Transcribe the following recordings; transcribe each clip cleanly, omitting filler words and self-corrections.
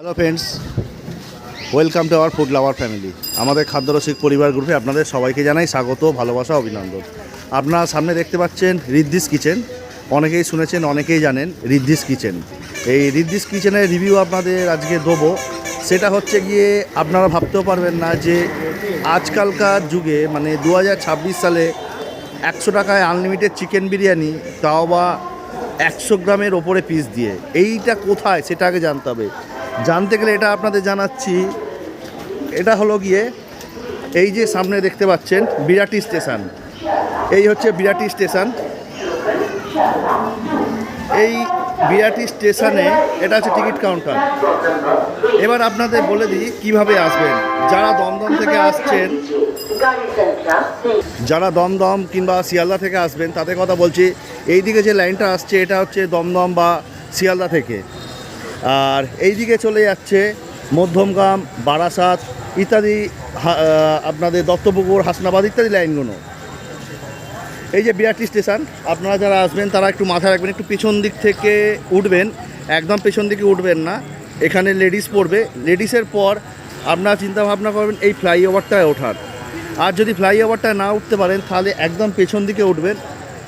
Hello friends, welcome to our food lover family. আমাদের খাদ্যরসিক পরিবার গ্রুপে আপনাদের সবাইকে জানাই স্বাগত, ভালোবাসা, অভিনন্দন। আপনারা সামনে দেখতে পাচ্ছেন রিদ্ধিস কিচেন। অনেকেই শুনেছেন, অনেকেই জানেন রিদ্ধিস কিচেন। এই রিদ্ধিস কিচেনের রিভিউ আপনাদের আজকে দেবো। সেটা হচ্ছে গিয়ে আপনারা ভাবতেও পারবেন না যে আজকালকার যুগে মানে 2026 সালে 100 টাকায় আনলিমিটেড চিকেন বিরিয়ানি, তাও বা 100 গ্রামের ওপরে পিস দিয়ে, এইটা কোথায় সেটা আগে জানতে হবে। জানতে গেলে এটা আপনাদের জানাচ্ছি, এটা হলো গিয়ে এই যে সামনে দেখতে পাচ্ছেন বিরাটি স্টেশন। এই হচ্ছে বিরাটি স্টেশন। এই বিরাটি স্টেশনে এটা হচ্ছে টিকিট কাউন্টার। এবার আপনাদের বলে দিই কিভাবে আসবেন। যারা দমদম থেকে আসছেন, যারা দমদম কিংবা শিয়ালদা থেকে আসবেন তাদের কথা বলছি। এই দিকে যে লাইনটা আসছে এটা হচ্ছে দমদম বা শিয়ালদা থেকে, আর এই দিকে চলে যাচ্ছে মধ্যমগ্রাম, বারাসাত ইত্যাদি, আপনাদের দত্তপুকুর, হাসনাবাদ ইত্যাদি লাইনগুলো। এই যে বিরাটি স্টেশন, আপনারা যারা আসবেন তারা একটু মাথায় রাখবেন, একটু পেছন দিক থেকে উঠবেন, একদম পেছন দিকে উঠবেন না। এখানে লেডিস পড়বে, লেডিসের পর আপনারা চিন্তাভাবনা করবেন এই ফ্লাইওভারটায় ওঠার। আর যদি ফ্লাইওভারটায় না উঠতে পারেন তাহলে একদম পেছন দিকে উঠবেন।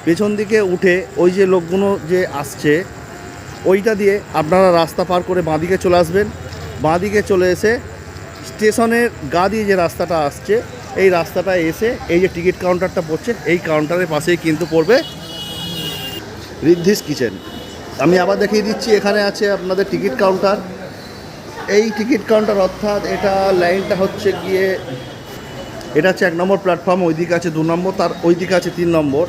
পেছন দিকে উঠে ওই যে লোকগুলো যে আসছে ওইটা দিয়ে আপনারা রাস্তা পার করে বাঁদিকে চলে আসবেন। বাঁদিকে চলে এসে স্টেশনের গা দিয়ে যে রাস্তাটা আসছে এই রাস্তাটা এসে এই যে টিকিট কাউন্টারটা পড়ছে এই কাউন্টারের পাশেই কিন্তু পড়বে রিদ্ধিস কিচেন। আমি আবার দেখিয়ে দিচ্ছি, এখানে আছে আপনাদের টিকিট কাউন্টার। এই টিকিট কাউন্টার অর্থাৎ এটা লাইনটা হচ্ছে গিয়ে, এটা হচ্ছে 1 নম্বর প্ল্যাটফর্ম, ওই দিকে আছে 2 নম্বর, তার ওই দিকে আছে 3 নম্বর।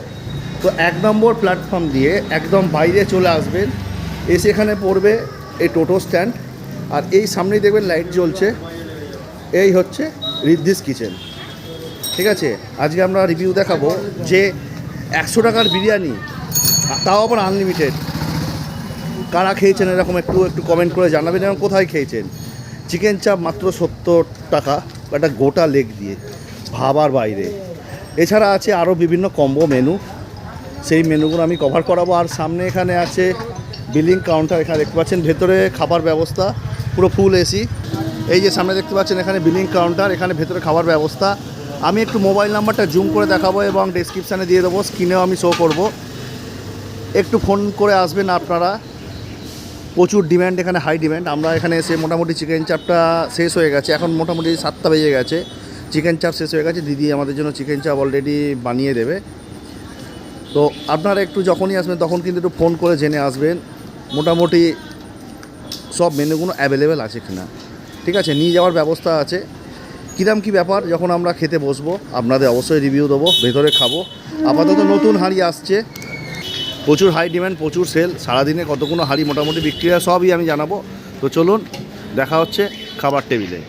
তো 1 নম্বর প্ল্যাটফর্ম দিয়ে একদম বাইরে চলে আসবেন, এসে এখানে পড়বে এই টোটো স্ট্যান্ড। আর এই সামনেই দেখবেন লাইট জ্বলছে, এই হচ্ছে রিদ্ধিস কিচেন। ঠিক আছে, আজকে আমরা রিভিউ দেখাবো যে 100 টাকার বিরিয়ানি, তাও আবার আনলিমিটেড। কারা খেয়েছেন এরকম একটু কমেন্ট করে জানাবেন, এবং কোথায় খেয়েছেন। চিকেন চাপ মাত্র 70 টাকা, একটা গোটা লেগ দিয়ে, ভাবার বাইরে। এছাড়া আছে আরও বিভিন্ন কম্বো মেনু, সেই মেনুগুলো আমি কভার করাবো। আর সামনে এখানে আছে বিলিং কাউন্টার, এখানে দেখতে পাচ্ছেন ভেতরে খাবার ব্যবস্থা পুরো ফুল এসি। এই যে সামনে দেখতে পাচ্ছেন এখানে বিলিং কাউন্টার, এখানে ভেতরে খাবার ব্যবস্থা। আমি একটু মোবাইল নাম্বারটা জুম করে দেখাবো এবং ডেসক্রিপশানে দিয়ে দেবো, স্ক্রিনেও আমি শো করব। একটু ফোন করে আসবেন আপনারা। প্রচুর ডিম্যান্ড, এখানে হাই ডিম্যান্ড। আমরা এখানে এসে মোটামুটি চিকেন চাপটা শেষ হয়ে গেছে, এখন মোটামুটি 7টা বেজে গেছে, চিকেন চাপ শেষ হয়ে গেছে। দিদি আমাদের জন্য চিকেন চাপ অলরেডি বানিয়ে দেবে। তো আপনারা একটু যখনই আসবেন তখন কিন্তু একটু ফোন করে জেনে আসবেন মোটামুটি সব মেনুগুলো অ্যাভেলেবেল আছে কিনা। ঠিক আছে, নিয়ে যাওয়ার ব্যবস্থা আছে। কীরকম কী ব্যাপার যখন আমরা খেতে বসবো আপনাদের অবশ্যই রিভিউ দেবো, ভেতরে খাবো। আপাতত নতুন হাঁড়ি আসছে, প্রচুর হাই ডিম্যান্ড, প্রচুর সেল। সারাদিনে কতগুলো হাঁড়ি মোটামুটি বিক্রি হয় সবই আমি জানাবো। তো চলুন, দেখা হচ্ছে খাবার টেবিলে।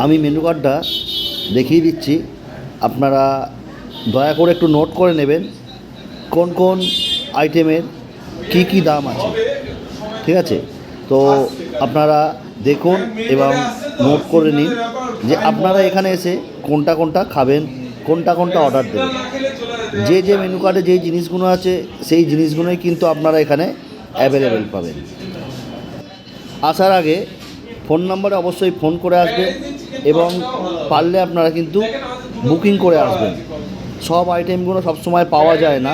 আমি মেনু কার্ডটা দেখিয়ে দিচ্ছি, আপনারা দয়া করে একটু নোট করে নেবেন কোন কোন আইটেমের কি কি দাম আছে। ঠিক আছে, তো আপনারা দেখুন এবং নোট করে নিন যে আপনারা এখানে এসে কোনটা কোনটা খাবেন, কোনটা কোনটা অর্ডার দেবেন। যে যে মেনু কার্ডে যেই জিনিসগুলো আছে সেই জিনিসগুলোই কিন্তু আপনারা এখানে অ্যাভেলেবেল পাবেন। আসার আগে ফোন নম্বরে অবশ্যই ফোন করে আসবেন এবং পারলে আপনারা কিন্তু বুকিং করে আসবেন। সব আইটেমগুলো সবসময় পাওয়া যায় না,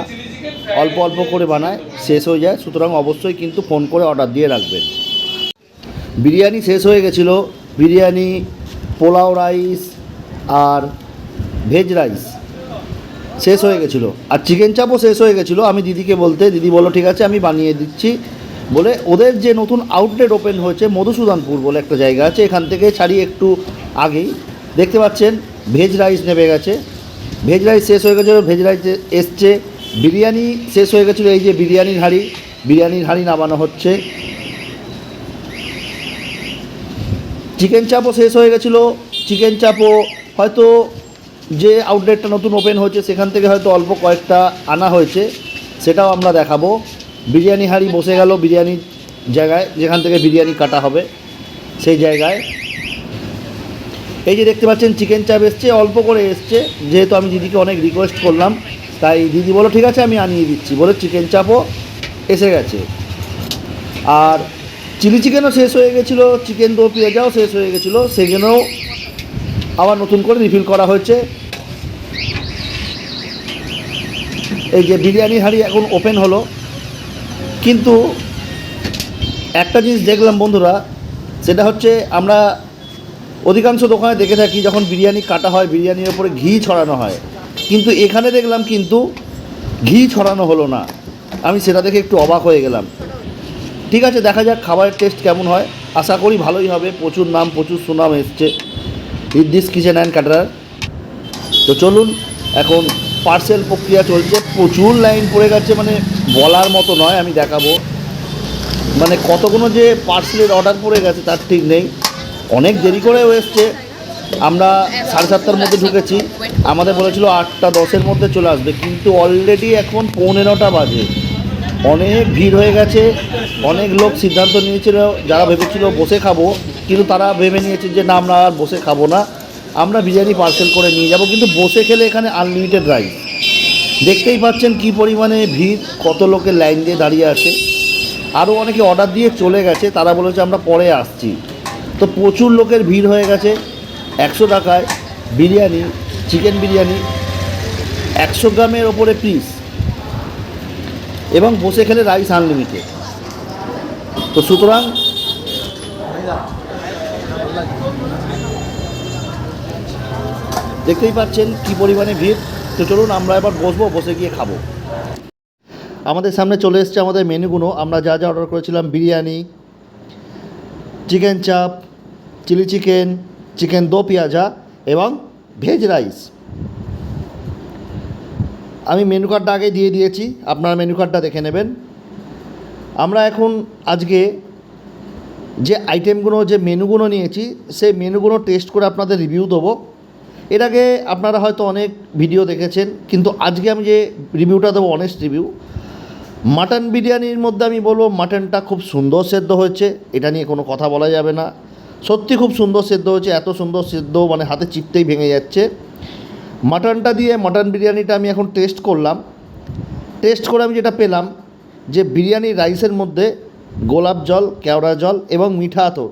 অল্প অল্প করে বানায়, শেষ হয়ে যায়, সুতরাং অবশ্যই কিন্তু ফোন করে অর্ডার দিয়ে রাখবেন। বিরিয়ানি শেষ হয়ে গেছিলো, বিরিয়ানি, পোলাও রাইস আর ভেজ রাইস শেষ হয়ে গেছিলো, আর চিকেন চাপও শেষ হয়ে গেছিলো। আমি দিদিকে বলতে, দিদি বললো ঠিক আছে আমি বানিয়ে দিচ্ছি বলে। ওদের যে নতুন আউটলেট ওপেন হয়েছে মধুসূদনপুর বলে একটা জায়গা আছে, এখান থেকে ছাড়িয়ে একটু আগেই দেখতে পাচ্ছেন ভেজ রাইস নেমে গেছে। ভেজ রাইস শেষ হয়ে গেছিলো, ভেজ রাইস এসছে। বিরিয়ানি শেষ হয়ে গেছিলো, এই যে বিরিয়ানির হাঁড়ি নামানো হচ্ছে। চিকেন চাপও শেষ হয়ে গেছিলো, চিকেন চাপও হয়তো যে আউটলেটটা নতুন ওপেন হয়েছে সেখান থেকে হয়তো অল্প কয়েকটা আনা হয়েছে, সেটাও আমরা দেখাবো। বিরিয়ানি হাঁড়ি বসে গেল বিরিয়ানির জায়গায়, যেখান থেকে বিরিয়ানি কাটা হবে সেই জায়গায়। এই যে দেখতে পাচ্ছেন চিকেন চাপ এসছে, অল্প করে এসছে, যেহেতু আমি দিদিকে অনেক রিকোয়েস্ট করলাম তাই দিদি বলো ঠিক আছে আমি আনিয়ে দিচ্ছি বলে চিকেন চাপও এসে গেছে। আর চিলি চিকেনও শেষ হয়ে গেছিলো, চিকেন দো পেঁয়াজাও শেষ হয়ে গেছিলো, সেখানেও আবার নতুন করে রিফিল করা হয়েছে। এই যে বিরিয়ানি হাঁড়ি এখন ওপেন হলো, কিন্তু একটা জিনিস দেখলাম বন্ধুরা, সেটা হচ্ছে আমরা অধিকাংশ দোকানে দেখে থাকি যখন বিরিয়ানি কাটা হয় বিরিয়ানির ওপরে ঘি ছড়ানো হয়, কিন্তু এখানে দেখলাম কিন্তু ঘি ছড়ানো হলো না। আমি সেটা দেখে একটু অবাক হয়ে গেলাম। ঠিক আছে, দেখা যাক খাবারের টেস্ট কেমন হয়, আশা করি ভালোই হবে। প্রচুর নাম, প্রচুর সুনাম এসছে রিদ্ধিস কিচেন অ্যান্ড ক্যাটারার। তো চলুন, এখন পার্সেল প্রক্রিয়া চলছে, প্রচুর লাইন পড়ে গেছে, মানে বলার মতো নয়। আমি দেখাবো মানে কতগুলো যে পার্সেলের অর্ডার পড়ে গেছে তার ঠিক নেই। অনেক দেরি করেও এসছে। আমরা 7:30টার মধ্যে ঢুকেছি, আমাদের বলেছিল 8:10-এর মধ্যে চলে আসবে, কিন্তু অলরেডি এখন 8:45 বাজে। অনেক ভিড় হয়ে গেছে। অনেক লোক সিদ্ধান্ত নিয়েছিল, যারা ভেবেছিল বসে খাবো, কিন্তু তারা ভেবে নিয়েছে যে না, আমরা আর বসে খাবো না, আমরা বিরিয়ানি পার্সেল করে নিয়ে যাব। কিন্তু বসে খেলে এখানে আনলিমিটেড রাইস। দেখতেই পাচ্ছেন কী পরিমাণে ভিড়, কত লোকের লাইন দিয়ে দাঁড়িয়ে আছে। আরও অনেকে অর্ডার দিয়ে চলে গেছে, তারা বলেছে আমরা পরে আসছি। তো প্রচুর লোকের ভিড় হয়ে গেছে। 100 টাকায় বিরিয়ানি, চিকেন বিরিয়ানি 100 গ্রামের ওপরে পিস, এবং বসে খেলে রাইস আনলিমিটেড। তো সুতরাং দেখতেই পাচ্ছেন কী পরিমাণে ভিড়। তো চলুন আমরা এবার বসবো, বসে গিয়ে খাবো। আমাদের সামনে চলে এসছে আমাদের মেনুগুলো। আমরা যা যা অর্ডার করেছিলাম, বিরিয়ানি, চিকেন চাপ, চিলি চিকেন, চিকেন দো পেঁয়াজা এবং ভেজ রাইস। আমি মেনু কার্ডটা আগে দিয়ে দিয়েছি, আপনারা মেনু কার্ডটা দেখে নেবেন। আমরা এখন আজকে যে আইটেমগুলো, যে মেনুগুলো নিয়েছি, সেই মেনুগুলো টেস্ট করে আপনাদের রিভিউ দেবো। এর আগে আপনারা হয়তো অনেক ভিডিও দেখেছেন, কিন্তু আজকে আমি যে রিভিউটা দেবো, অনেস্ট রিভিউ। মাটন বিরিয়ানির মধ্যে আমি বলবো মাটনটা খুব সুন্দর সেদ্ধ হয়েছে, এটা নিয়ে কোনো কথা বলা যাবে না। সত্যি খুব সুন্দর সেদ্ধ হয়েছে, এত সুন্দর সেদ্ধ মানে হাতে চিপতেই ভেঙে যাচ্ছে। মাটনটা দিয়ে মাটন বিরিয়ানিটা আমি এখন টেস্ট করলাম। টেস্ট করে আমি যেটা পেলাম, যে বিরিয়ানির রাইসের মধ্যে গোলাপ জল, কেওড়া জল এবং মিঠা আতর,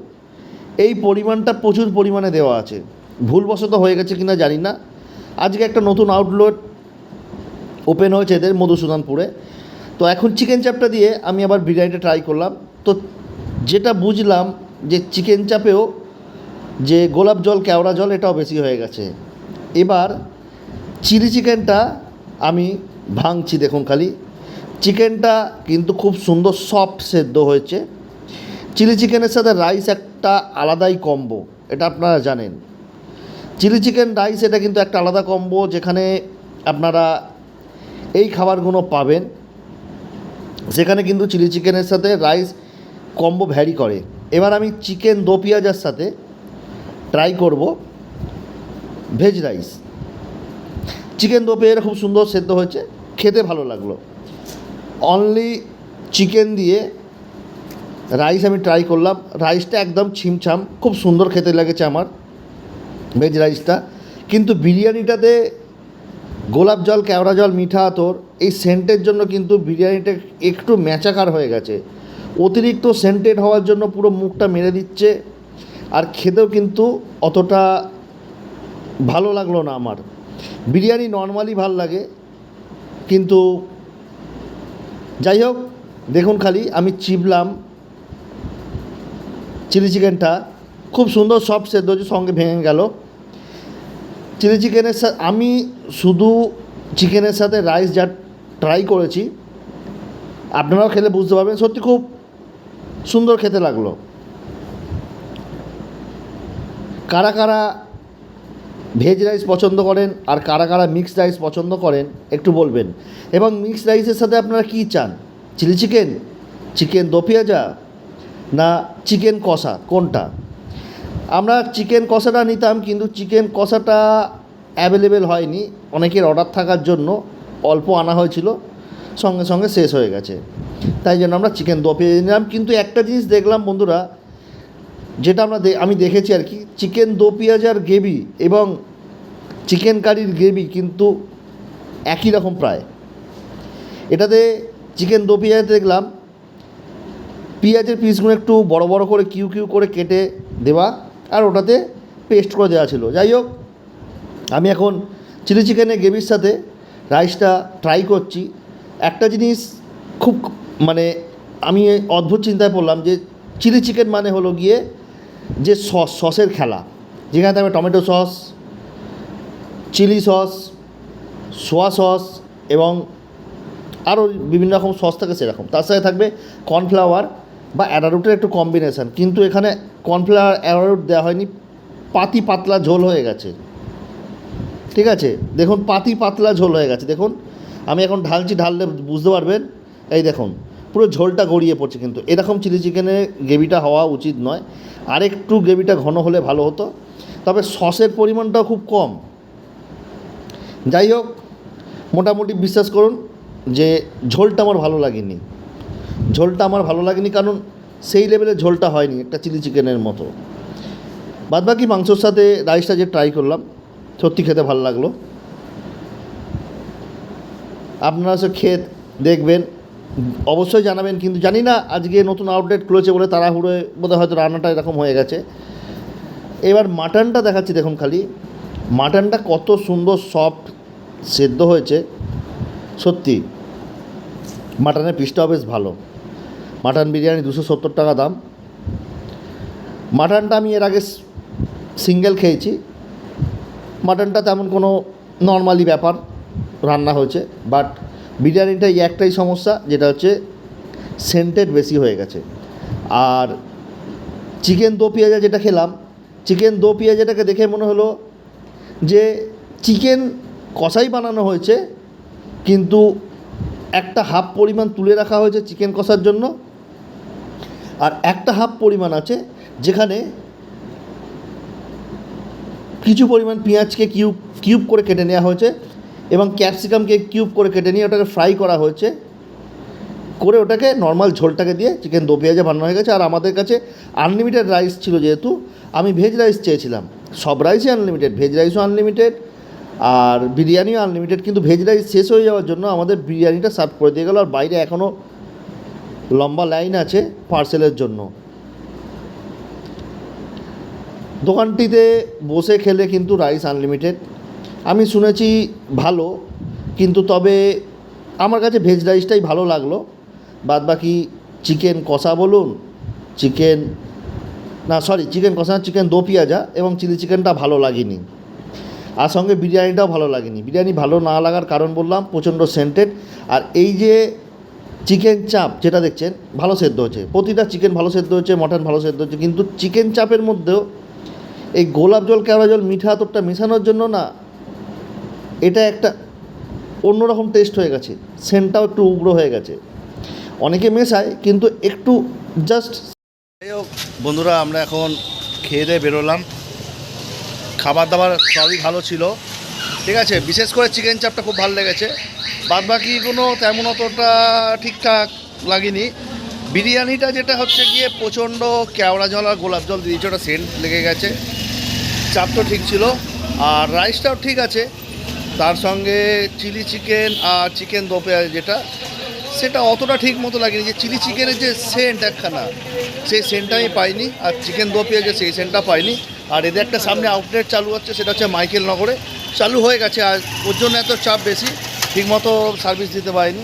এই পরিমাণটা প্রচুর পরিমাণে দেওয়া আছে। ভুলবশত হয়ে গেছে কিনা জানি না। আজকে একটা নতুন আউটলেট ওপেন হয়েছে এদের মধুসূদনপুরে। তো এখন চিকেন চাপটা দিয়ে আমি আবার বিরিয়ানিটা ট্রাই করলাম। তো যেটা বুঝলাম যে চিকেন চাপেও যে গোলাপ জল, কেওড়া জল, এটাও বেশি হয়ে গেছে। এবার চিলি চিকেনটা আমি ভাঙছি, দেখুন খালি চিকেনটা কিন্তু খুব সুন্দর সফট সেদ্ধ হয়েছে। চিলি চিকেনের সাথে রাইস একটা আলাদাই কম্বো, এটা আপনারা জানেন। চিলি চিকেন রাইস এটা কিন্তু একটা আলাদা কম্বো, যেখানে আপনারা এই খাবারগুলো পাবেন, সেখানে কিন্তু চিলি চিকেনের সাথে রাইস কম্বো ভ্যারি করে। এবার আমি চিকেন দো পেঁয়াজার সাথে ট্রাই করব ভেজ রাইস। চিকেন দো পেঁয়াজা খুব সুন্দর সেদ্ধ হয়েছে, খেতে ভালো লাগলো। অনলি চিকেন দিয়ে রাইস আমি ট্রাই করলাম, রাইসটা একদম ছিমছাম, খুব সুন্দর খেতে লেগেছে আমার ভেজ রাইসটা। কিন্তু বিরিয়ানিটাতে গোলাপ জল, কেওড়া জল, মিঠা আতর, এই সেন্টের জন্য কিন্তু বিরিয়ানিটা একটু ম্যাচাকার হয়ে গেছে। অতিরিক্ত সেন্টেড হওয়ার জন্য পুরো মুখটা মেরে দিচ্ছে, আর খেতেও কিন্তু অতটা ভালো লাগলো না আমার। বিরিয়ানি নর্মালি ভাল লাগে, কিন্তু যাই হোক, দেখুন খালি আমি চিবলাম চিলি চিকেনটা, খুব সুন্দর সফট সেদ্ধ হচ্ছে, সঙ্গে ভেঙে গেল। চিলি চিকেনের সাথে আমি শুধু চিকেনের সাথে রাইস যা ট্রাই করেছি, আপনারাও খেলে বুঝতে পারবেন, সত্যি খুব সুন্দর খেতে লাগলো। কারা কারা ভেজ রাইস পছন্দ করেন আর কারা কারা মিক্সড রাইস পছন্দ করেন একটু বলবেন। এবং মিক্সড রাইসের সাথে আপনারা কী চান, চিলি চিকেন, চিকেন দো পেঁয়াজা, না চিকেন কষা, কোনটা? আমরা চিকেন কষাটা নিতাম, কিন্তু চিকেন কষাটা অ্যাভেলেবেল হয়নি, অনেকের অর্ডার থাকার জন্য অল্প আনা হয়েছিল, সঙ্গে সঙ্গে শেষ হয়ে গেছে, তাই জন্য আমরা চিকেন দো পেঁয়াজা নিলাম। কিন্তু একটা জিনিস দেখলাম বন্ধুরা, যেটা আমি দেখেছি আর কি, চিকেন দো পেঁয়াজার গ্রেভি এবং চিকেন কারির গ্রেভি কিন্তু একই রকম প্রায়। এটাতে চিকেন দো পেঁয়াজাতে দেখলাম পেঁয়াজের পিসগুলো একটু বড় বড় করে কিউ কিউ করে কেটে দেওয়া, আর ওটাতে পেস্ট করে দেওয়া ছিল। যাই হোক, আমি এখন চিলি চিকেনের গ্রেভির সাথে রাইসটা ট্রাই করছি। একটা জিনিস খুব মানে আমি অদ্ভুত চিন্তায় পড়লাম যে চিলি চিকেন মানে হলো গিয়ে যে সসের খেলা, যেখানে থাকবে tomato sauce, chilli sauce, soya sauce এবং আরও বিভিন্ন রকম সস থাকে সেরকম, তার সাথে থাকবে কর্নফ্লাওয়ার বা অ্যারারুটের একটু কম্বিনেশান। কিন্তু এখানে কর্নফ্লাওয়ার অ্যারারুট দেওয়া হয়নি, পাতলা ঝোল হয়ে গেছে। ঠিক আছে, দেখুন পাতলা ঝোল হয়ে গেছে। দেখুন আমি এখন ঢাললে বুঝতে পারবেন। এই দেখুন পুরো ঝোলটা গড়িয়ে পড়ছে। কিন্তু এরকম চিলি চিকেনের গ্রেভিটা হওয়া উচিত নয়, আরেকটু গ্রেভিটা ঘন হলে ভালো হতো। তবে সসের পরিমাণটাও খুব কম। যাই হোক, মোটামুটি বিশ্বাস করুন যে ঝোলটা আমার ভালো লাগেনি, কারণ সেই লেভেলের ঝোলটা হয়নি একটা চিলি চিকেনের মতো। বাদবাকি মাংসর সাথে রাইসটা যে ট্রাই করলাম, সত্যি খেতে ভালো লাগলো। আপনারা সে খেয়ে দেখবেন, অবশ্যই জানাবেন। কিন্তু জানি না আজকে নতুন আউটলেট খুলেছে বলে তাড়াহুড়োয় বোধহয় হয়তো রান্নাটা এরকম হয়ে গেছে। এবার মাটনটা দেখাচ্ছি, দেখুন খালি মাটনটা কত সুন্দর সফট সেদ্ধ হয়েছে। সত্যি মাটনের পিসটাও বেশ ভালো। মাটন বিরিয়ানি 270 টাকা দাম। মাটনটা আমি এর আগে সিঙ্গেল খেয়েছি, মাটনটা তেমন কোনো নর্মালি ব্যাপার রান্না হয়েছে। বাট বিরিয়ানিটা এই একটাই সমস্যা, যেটা হচ্ছে সেন্টেড বেশি হয়ে গেছে। আর চিকেন দো পেঁয়াজা যেটা খেলাম, চিকেন দো পেঁয়াজাটাকে দেখে মনে হলো যে চিকেন কষাই বানানো হয়েছে, কিন্তু একটা হাফ পরিমাণ তুলে রাখা হয়েছে চিকেন কষার জন্য, আর একটা হাফ পরিমাণ আছে যেখানে কিছু পরিমাণ পেঁয়াজকে কিউব করে কেটে নেওয়া হয়েছে এবং ক্যাপসিকামকে কিউব করে কেটে নিয়ে ওটাকে ফ্রাই করা হয়েছে, করে ওটাকে নর্মাল ঝোলটাকে দিয়ে চিকেন দো পেঁয়াজে বানানো হয়ে গেছে। আর আমাদের কাছে আনলিমিটেড রাইস ছিল, যেহেতু আমি ভেজ রাইস চেয়েছিলাম। সব রাইসই আনলিমিটেড, ভেজ রাইসও আনলিমিটেড আর বিরিয়ানিও আনলিমিটেড। কিন্তু ভেজ রাইস শেষ হয়ে যাওয়ার জন্য আমাদের বিরিয়ানিটা সার্ভ করে দিয়ে গেল, আর বাইরে এখনও লম্বা লাইন আছে পার্সেলের জন্য। দোকানটিতে বসে খেলে কিন্তু রাইস আনলিমিটেড, আমি শুনেছি ভালো, কিন্তু তবে আমার কাছে ভেজ রাইসটাই ভালো লাগলো। বাদবাকি চিকেন কষা বলুন, চিকেন কষা, চিকেন দো পেঁয়াজা এবং চিলি চিকেনটা ভালো লাগেনি। আর সঙ্গে বিরিয়ানিটাও ভালো লাগেনি। বিরিয়ানি ভালো না লাগার কারণ বললাম, প্রচণ্ড সেন্টেড। আর এই যে চিকেন চাপ যেটা দেখছেন, ভালো সেদ্ধ হচ্ছে, প্রতিটা চিকেন ভালো সেদ্ধ হচ্ছে, মটন ভালো সেদ্ধ হচ্ছে, কিন্তু চিকেন চাপের মধ্যেও এই গোলাপ জল কেওড়া জল মিঠা আতরটা মেশানোর জন্য না, এটা একটা অন্যরকম টেস্ট হয়ে গেছে, সেন্টটাও একটু উগ্র হয়ে গেছে। অনেকে মেশায়, কিন্তু একটু জাস্ট। যাই হোক বন্ধুরা, আমরা এখন খেয়ে দিয়ে বেরোলাম। খাবার দাবার সবই ভালো ছিল, ঠিক আছে। বিশেষ করে চিকেন চাপটা খুব ভালো লেগেছে, বাদবাকি কোনো তেমন অতটা ঠিকঠাক লাগেনি। বিরিয়ানিটা যেটা হচ্ছে গিয়ে প্রচণ্ড কেওড়া জল আর গোলাপ জল দিয়েছে, ওটা সেন্ট লেগে গেছে। চাপ তো ঠিক ছিল, আর রাইসটাও ঠিক আছে। তার সঙ্গে চিলি চিকেন আর চিকেন দো পেঁয়াজ যেটা, সেটা অতটা ঠিক মতো লাগেনি। যে চিলি চিকেনের যে সেন্ট একখানা, সেই সেন্টটা আমি পাইনি, আর চিকেন দো পেঁয়াজের সেই সেন্টটা পাইনি। আর এদের একটা সামনে আউটলেট চালু হচ্ছে, সেটা হচ্ছে মাইকেল নগরে, চালু হয়ে গেছে। আর ওর জন্য এত চাপ বেশি, ঠিকমতো সার্ভিস দিতে পারিনি।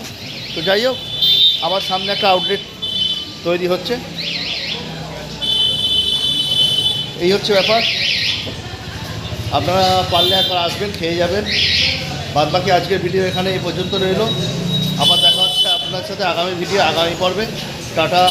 তো যাই হোক, আবার সামনে একটা আউটলেট তৈরি হচ্ছে, এই হচ্ছে ব্যাপার। আপনারা পারলে একবার আসবেন, খেয়ে যাবেন। বাদবাকি আজকের ভিডিও এখানে এই পর্যন্ত রইল। আবার দেখা হচ্ছে আপনার সাথে আগামী ভিডিও, আগামী পর্বে। টাটা।